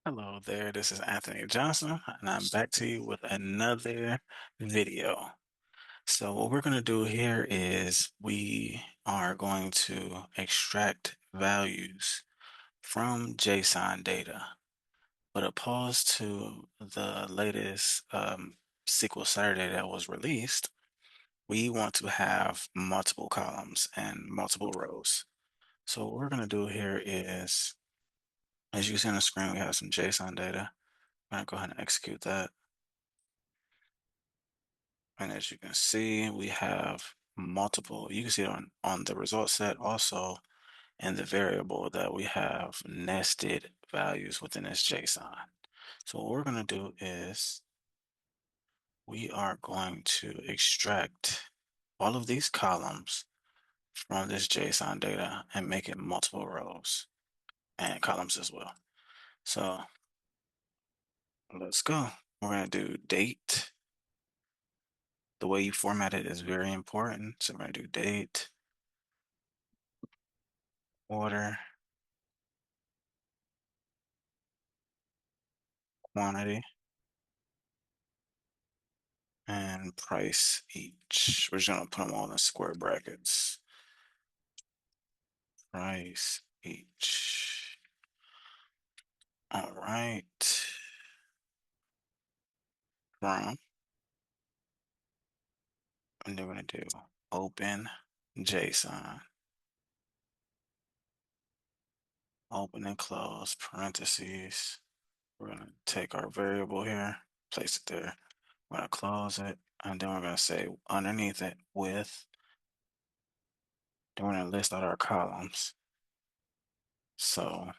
Hello there, this is Anthony Johnson, and I'm back to you with another video. So what we're going to do here is we are going to extract values from JSON data. But opposed to the latest SQL Saturday that was released, we want to have multiple columns and multiple rows. So what we're going to do here is, as you see on the screen, we have some JSON data. I'm going to go ahead and execute that. And as you can see, we have multiple, you can see it on the result set also in the variable that we have nested values within this JSON. So what we're going to do is we are going to extract all of these columns from this JSON data and make it multiple rows and columns as well. So let's go. We're going to do date. The way you format it is very important. So we're going to do date, order, quantity, and price each. We're just gonna put them all in square brackets. Price each. All right. From, and then we're gonna do open JSON. Open and close parentheses. We're gonna take our variable here, place it there. We're gonna close it, and then we're gonna say underneath it with. Then we're gonna list out our columns. So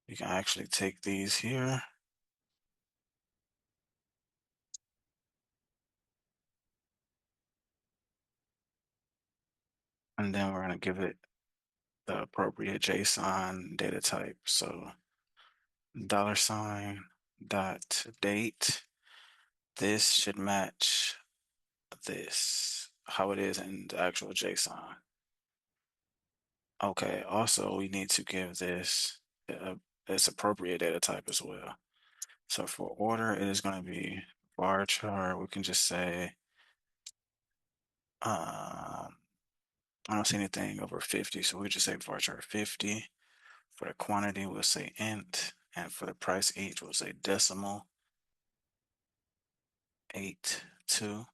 you can actually take these here. And then we're going to give it the appropriate JSON data type. So $ dot date. This should match this, how it is in the actual JSON. Okay, also we need to give this its appropriate data type as well. So for order, it is going to be bar chart. We can just say, I don't see anything over 50, so we just say bar chart 50. For the quantity, we'll say int, and for the price each, we'll say decimal 82. All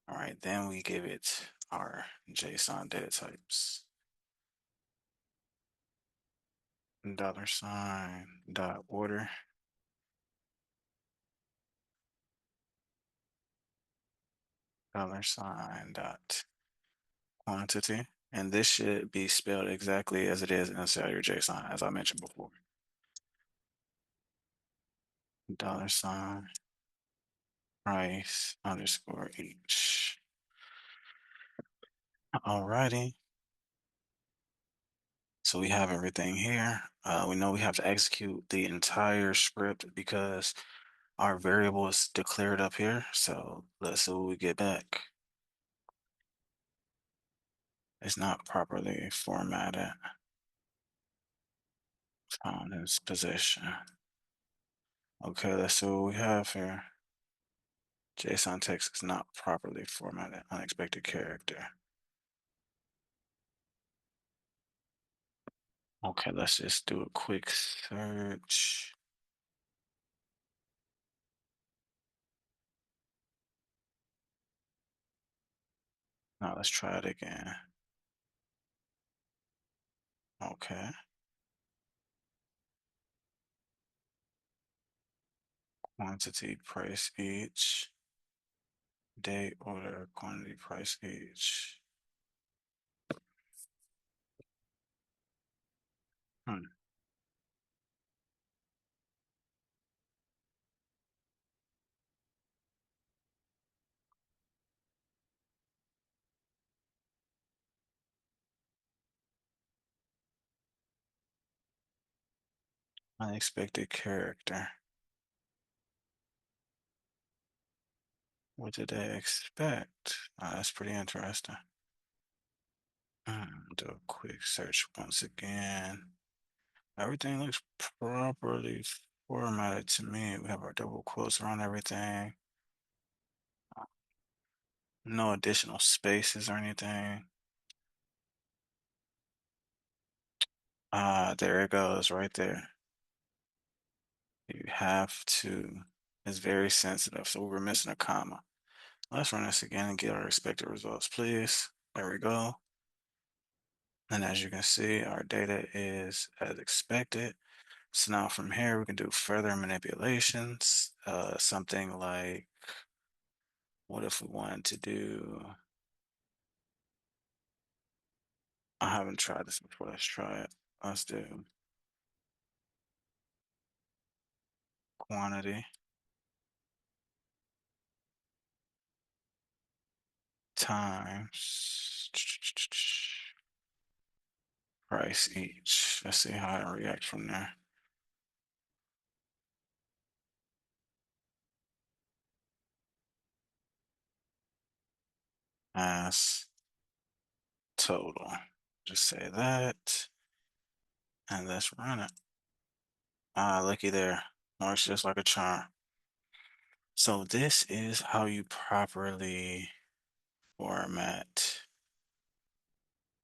right, then we give it our JSON data types. $ order, $ quantity, and this should be spelled exactly as it is inside your JSON, as I mentioned before. $ price underscore each. Alrighty. So we have everything here. We know we have to execute the entire script because our variable is declared up here. So let's see what we get back. It's not properly formatted. Found its position. Okay, let's see what we have here. JSON text is not properly formatted. Unexpected character. Okay, let's just do a quick search. Now let's try it again. Okay. Quantity, price each. Date, order, quantity, price each. Hmm. Unexpected character. What did they expect? That's pretty interesting. Do a quick search once again. Everything looks properly formatted to me. We have our double quotes around everything. No additional spaces or anything. Ah, there it goes right there. You have to, it's very sensitive. So we're missing a comma. Let's run this again and get our expected results, please. There we go. And as you can see, our data is as expected. So now from here, we can do further manipulations. Something like, what if we wanted to do, I haven't tried this before. Let's try it. Let's do quantity times price each. Let's see how it reacts from there. As total. Just say that and let's run it. Ah, looky there. Works just like a charm. So this is how you properly format,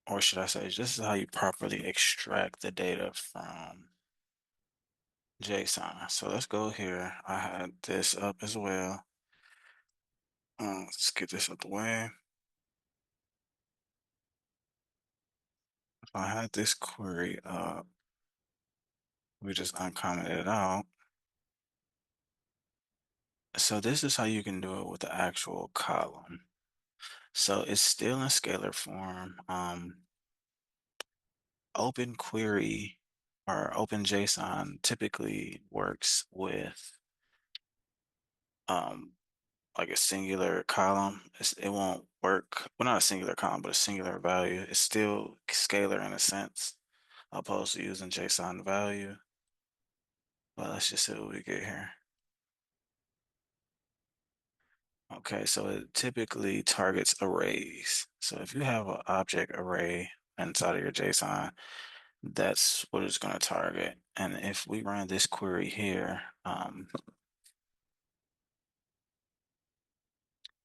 or should I say, this is how you properly extract the data from JSON. So let's go here. I had this up as well. Let's get this out the way. If I had this query up, we just uncommented it out. So this is how you can do it with the actual column. So it's still in scalar form. Open query or OpenJSON typically works with um, like a singular column. It won't work, well, not a singular column, but a singular value. It's still scalar in a sense, opposed to using JSON value. But let's just see what we get here. Okay, so it typically targets arrays. So if you have an object array inside of your JSON, that's what it's going to target. And if we run this query here,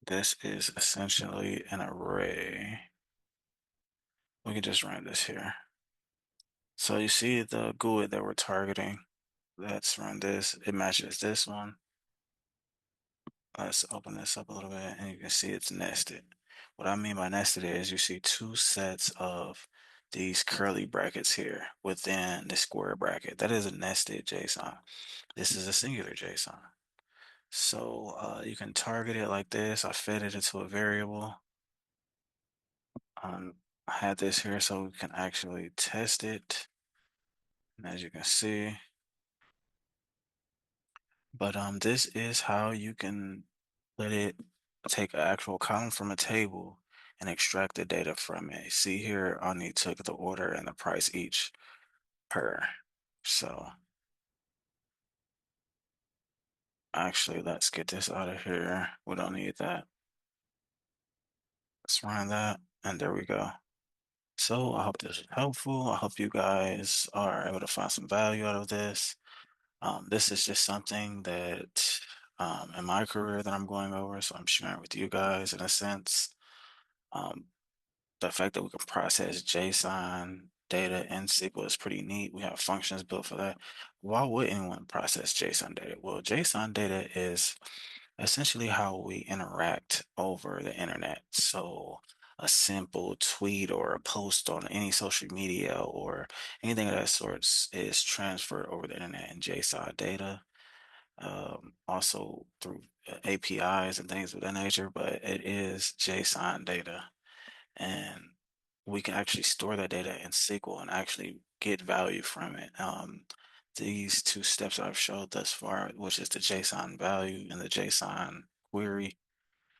this is essentially an array. We can just run this here. So you see the GUID that we're targeting. Let's run this. It matches this one. Let's open this up a little bit and you can see it's nested. What I mean by nested is you see two sets of these curly brackets here within the square bracket. That is a nested JSON. This is a singular JSON. So you can target it like this. I fed it into a variable. I had this here so we can actually test it. And as you can see, but this is how you can let it take an actual column from a table and extract the data from it. See here, I only took the order and the price each per. So actually, let's get this out of here. We don't need that. Let's run that, and there we go. So I hope this is helpful. I hope you guys are able to find some value out of this. This is just something that in my career that I'm going over, so I'm sharing with you guys in a sense. Um, the fact that we can process JSON data in SQL is pretty neat. We have functions built for that. Why would anyone process JSON data? Well, JSON data is essentially how we interact over the internet. So a simple tweet or a post on any social media or anything of that sort is transferred over the internet in JSON data. Also through APIs and things of that nature, but it is JSON data. And we can actually store that data in SQL and actually get value from it. These two steps I've showed thus far, which is the JSON value and the JSON query,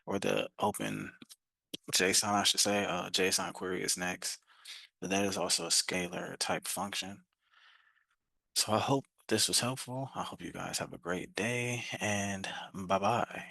or the open JSON, I should say. JSON query is next, but that is also a scalar type function. So I hope this was helpful. I hope you guys have a great day and bye bye.